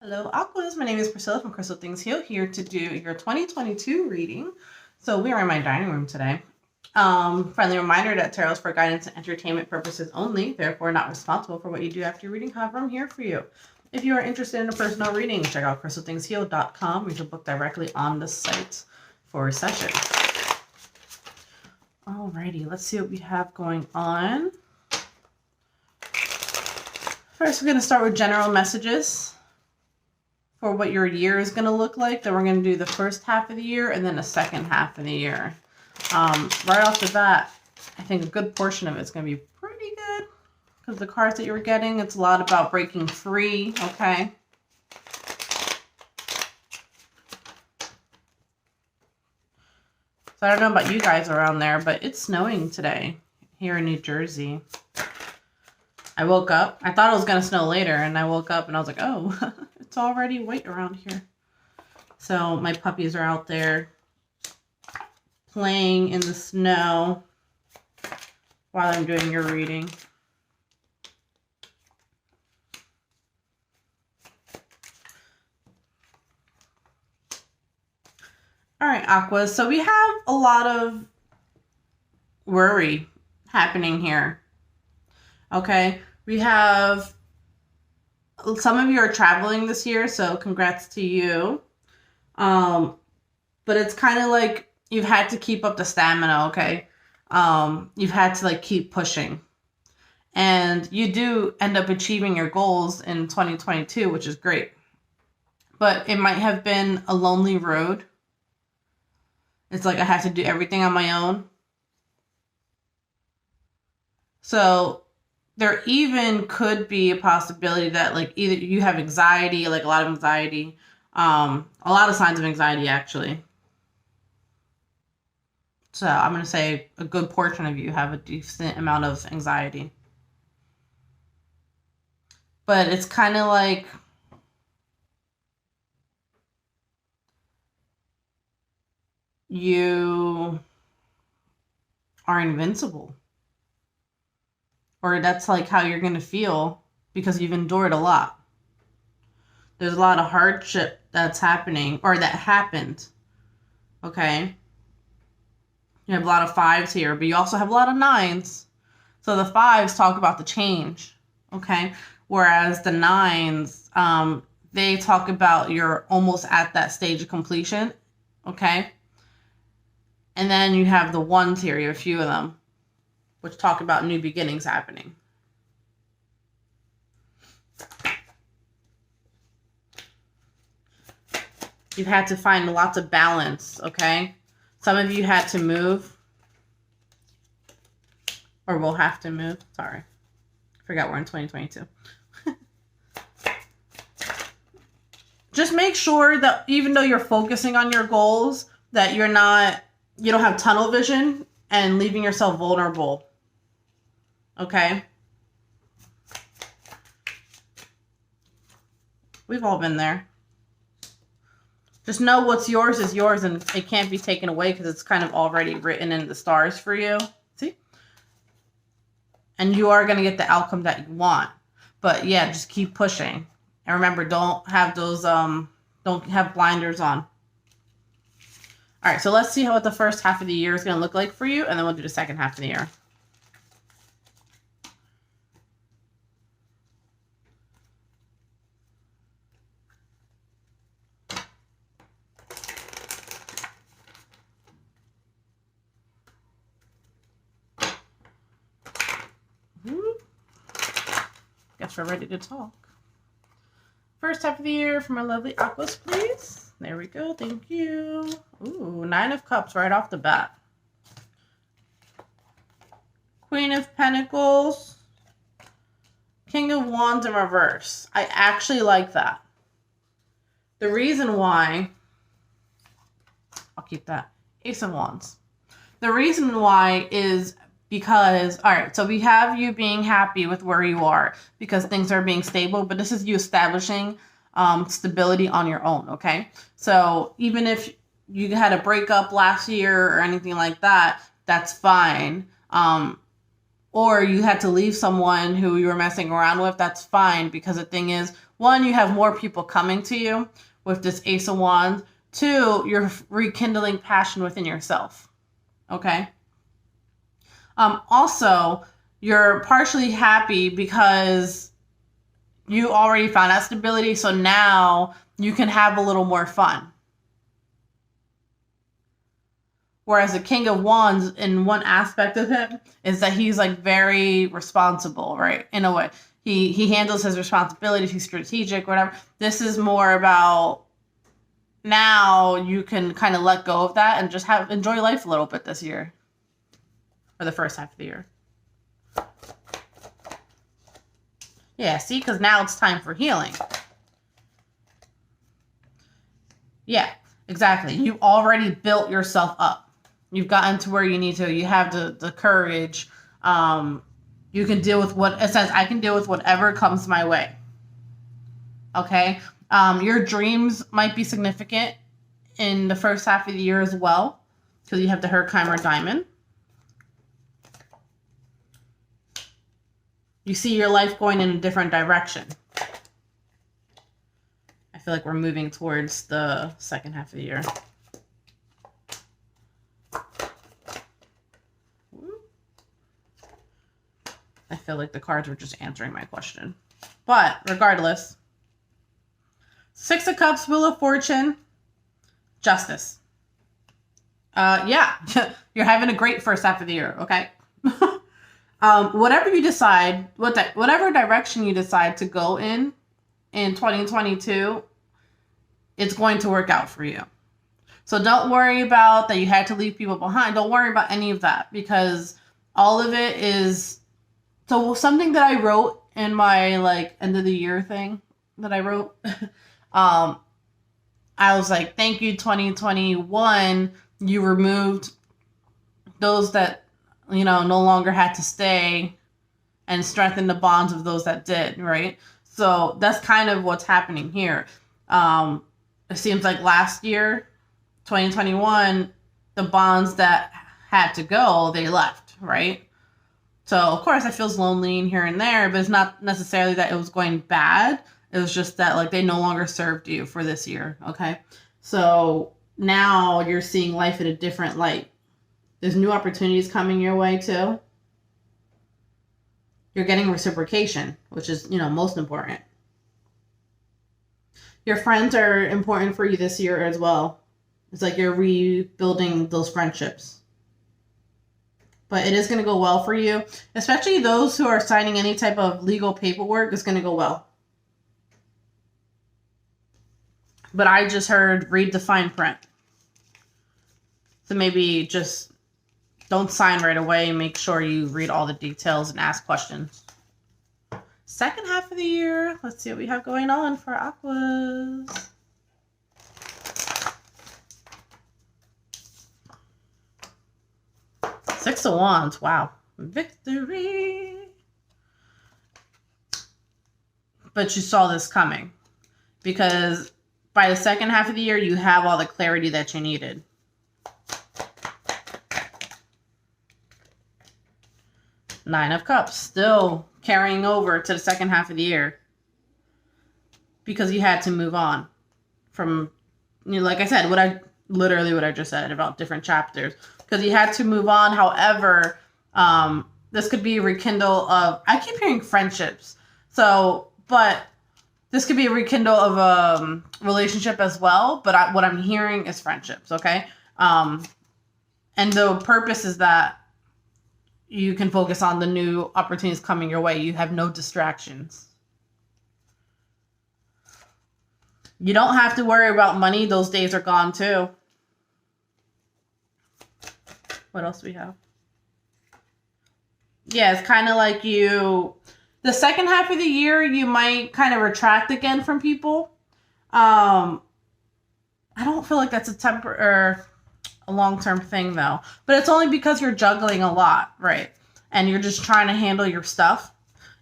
Hello, Aquas. My name is Priscilla from Crystalthingsheal, here to do your 2022 reading. So we are in my dining room today. Friendly reminder that tarot is for guidance and entertainment purposes only, therefore not responsible for what you do after your reading. However, I'm here for you. If you are interested in a personal reading, check out crystalthingsheal.com. You can book directly on the site for a session. Alrighty, let's see what we have going on. First, we're going to start with general messages for what your year is going to look like. Then we're going to do the first half of the year and then the second half of the year. Right off the bat, I think a good portion of it's going to be pretty good because the cards that you're getting, it's a lot about breaking free, okay? So I don't know about you guys around there, but it's snowing today here in New Jersey. I woke up, I thought it was going to snow later, and I woke up and I was like, oh, it's already white around here. So my puppies are out there playing in the snow while I'm doing your reading. All right, Aquas. So we have a lot of worry happening here. Okay, we have some of you are traveling this year, so congrats to you. But it's kind of like you've had to keep up the stamina, okay? You've had to like keep pushing. And you do end up achieving your goals in 2022, which is great. But it might have been a lonely road. It's like I have to do everything on my own. So there even could be a possibility that like either you have anxiety, like a lot of anxiety, a lot of signs of anxiety actually. So I'm going to say a good portion of you have a decent amount of anxiety. But it's kind of like you are invincible. Or that's like how you're going to feel because you've endured a lot. There's a lot of hardship that's happening or that happened. Okay. You have a lot of 5s here, but you also have a lot of 9s. So the 5s talk about the change. Okay. Whereas the 9s, they talk about you're almost at that stage of completion. Okay. And then you have the 1s here. You have a few of them, which talk about new beginnings happening. You've had to find lots of balance, okay? Some of you had to move. Or will have to move. Sorry. Forgot we're in 2022. Just make sure that even though you're focusing on your goals, that you don't have tunnel vision and leaving yourself vulnerable. Okay? We've all been there. Just know what's yours is yours and it can't be taken away because it's kind of already written in the stars for you. See? And you are going to get the outcome that you want. But yeah, just keep pushing. And remember, don't have those, don't have blinders on. All right, so let's see what the first half of the year is going to look like for you, and then we'll do the second half of the year. Guess we're ready to talk. First half of the year for my lovely Aquas, please. There we go. Thank you. Ooh, 9 of Cups right off the bat. Queen of Pentacles. King of Wands in reverse. I actually like that. The reason why... I'll keep that. Ace of Wands. The reason why is because, all right, so we have you being happy with where you are because things are being stable, but this is you establishing stability on your own, okay? So even if you had a breakup last year or anything like that, that's fine. Or you had to leave someone who you were messing around with, that's fine, because the thing is, One, you have more people coming to you with this Ace of Wands. Two, you're rekindling passion within yourself. Okay. Also, you're partially happy because you already found that stability. So now you can have a little more fun. Whereas the King of Wands, in one aspect of him, is that he's like very responsible, right? In a way, he handles his responsibilities. He's strategic, whatever. This is more about now you can kind of let go of that and just enjoy life a little bit this year, or the first half of the year. Yeah, see, because now it's time for healing. Yeah, exactly. You already built yourself up. You've gotten to where you need to. You have the courage. You can deal with what it says. I can deal with whatever comes my way. Okay. Your dreams might be significant in the first half of the year as well, because you have the Herkimer diamond. You see your life going in a different direction. I feel like we're moving towards the second half of the year. I feel like the cards were just answering my question. But regardless, Six of Cups, Wheel of Fortune, Justice. Yeah, you're having a great first half of the year, okay? Whatever you decide, whatever direction you decide to go in 2022, it's going to work out for you. So don't worry about that you had to leave people behind. Don't worry about any of that, because all of it is... So something that I wrote in my like end of the year thing that I wrote, I was like, thank you 2021. You removed those that, you know, no longer had to stay and strengthened the bonds of those that did, right? So that's kind of what's happening here. It seems like last year, 2021, the bonds that had to go, they left, right? So, of course, it feels lonely in here and there, but it's not necessarily that it was going bad. It was just that, like, they no longer served you for this year, okay? So, now you're seeing life in a different light. There's new opportunities coming your way, too. You're getting reciprocation, which is, you know, most important. Your friends are important for you this year as well. It's like you're rebuilding those friendships. But it is going to go well for you. Especially those who are signing any type of legal paperwork, it's going to go well. But I just heard read the fine print. So maybe just don't sign right away. Make sure you read all the details and ask questions. Second half of the year. Let's see what we have going on for Aquas. Six of Wands. Wow. Victory. But you saw this coming. Because by the second half of the year, you have all the clarity that you needed. Nine of Cups. Still carrying over to the second half of the year. Because you had to move on. From, you know, like I said, literally what I just said about different chapters. Because you had to move on. However, this could be a rekindle of... I keep hearing friendships. So, but this could be a rekindle of a relationship as well. But what I'm hearing is friendships, okay? And the purpose is that you can focus on the new opportunities coming your way. You have no distractions. You don't have to worry about money. Those days are gone too. What else do we have? Yeah, it's kind of like the second half of the year, you might kind of retract again from people. I don't feel like that's a long-term thing though. But it's only because you're juggling a lot, right? And you're just trying to handle your stuff.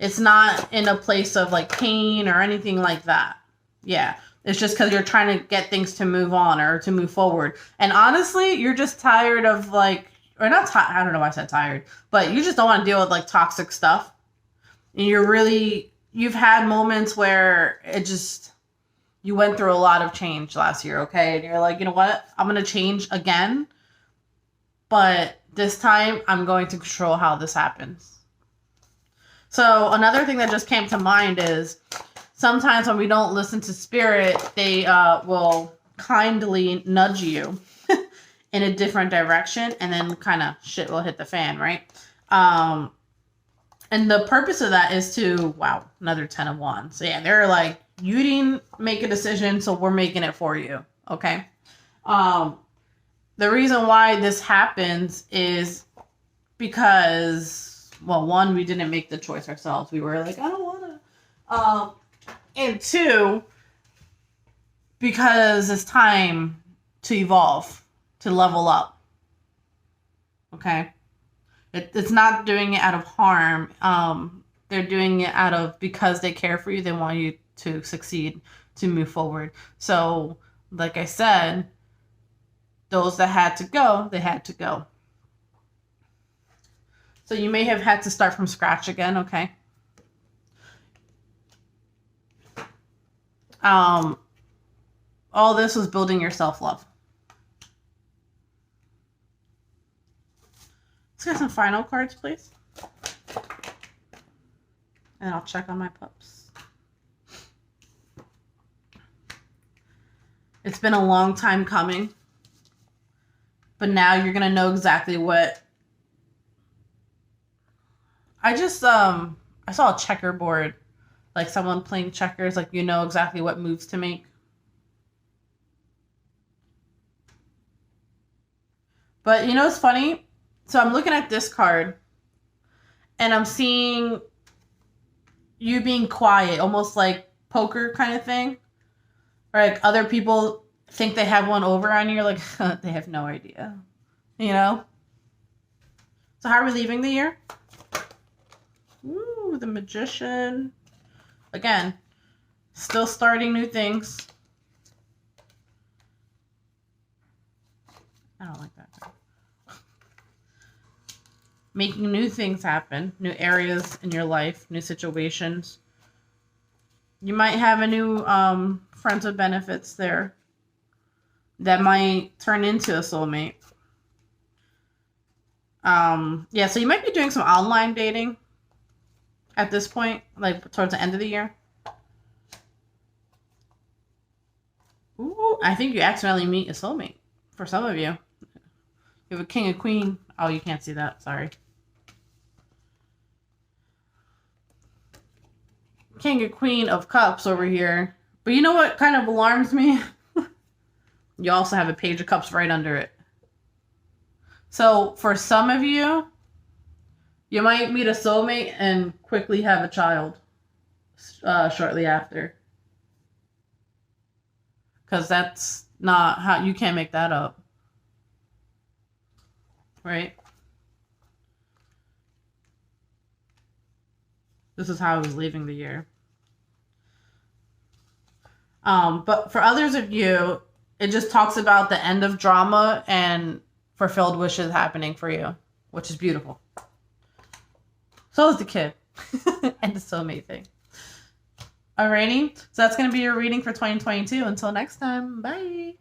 It's not in a place of like pain or anything like that. Yeah. It's just because you're trying to get things to move on or to move forward. And honestly, you're just tired of like, or not tired, I don't know why I said tired, but you just don't want to deal with like toxic stuff. And you're really, you've had moments where you went through a lot of change last year, okay? And you're like, you know what? I'm going to change again. But this time, I'm going to control how this happens. So another thing that just came to mind is sometimes when we don't listen to spirit, they will kindly nudge you in a different direction, and then kind of shit will hit the fan, right? And the purpose of that is to, wow, another 10 of Wands. So yeah, they're like, you didn't make a decision, so we're making it for you, okay? The reason why this happens is because, well, one, we didn't make the choice ourselves. We were like, I don't want to. And two, because it's time to evolve, to level up. Okay? It's not doing it out of harm. They're doing it out of, because they care for you, they want you to succeed, to move forward. So, like I said, those that had to go, they had to go. So you may have had to start from scratch again, okay? All this was building your self-love. Let's get some final cards, please. And I'll check on my pups. It's been a long time coming. But now you're going to know exactly what... I saw a checkerboard. Like someone playing checkers. Like you know exactly what moves to make. But you know what's funny? So I'm looking at this card. And I'm seeing you being quiet. Almost like poker kind of thing. Or like other people think they have one over on you. Like, they have no idea. You know? So how are we leaving the year? Ooh, the Magician. Again, still starting new things. I don't like that. Making new things happen. New areas in your life. New situations. You might have a new friends with benefits there. That might turn into a soulmate. Yeah, so you might be doing some online dating at this point, like towards the end of the year. Ooh, I think you accidentally meet a soulmate for some of you. You have a king and queen. Oh, you can't see that. Sorry. King and queen of cups over here. But you know what kind of alarms me? You also have a page of cups right under it. So for some of you, you might meet a soulmate and quickly have a child shortly after. Because that's not how, you can't make that up. Right? This is how I was leaving the year. But for others of you, it just talks about the end of drama and fulfilled wishes happening for you, which is beautiful. So is the kid and the soulmate thing. Alrighty, so that's going to be your reading for 2022. Until next time, bye.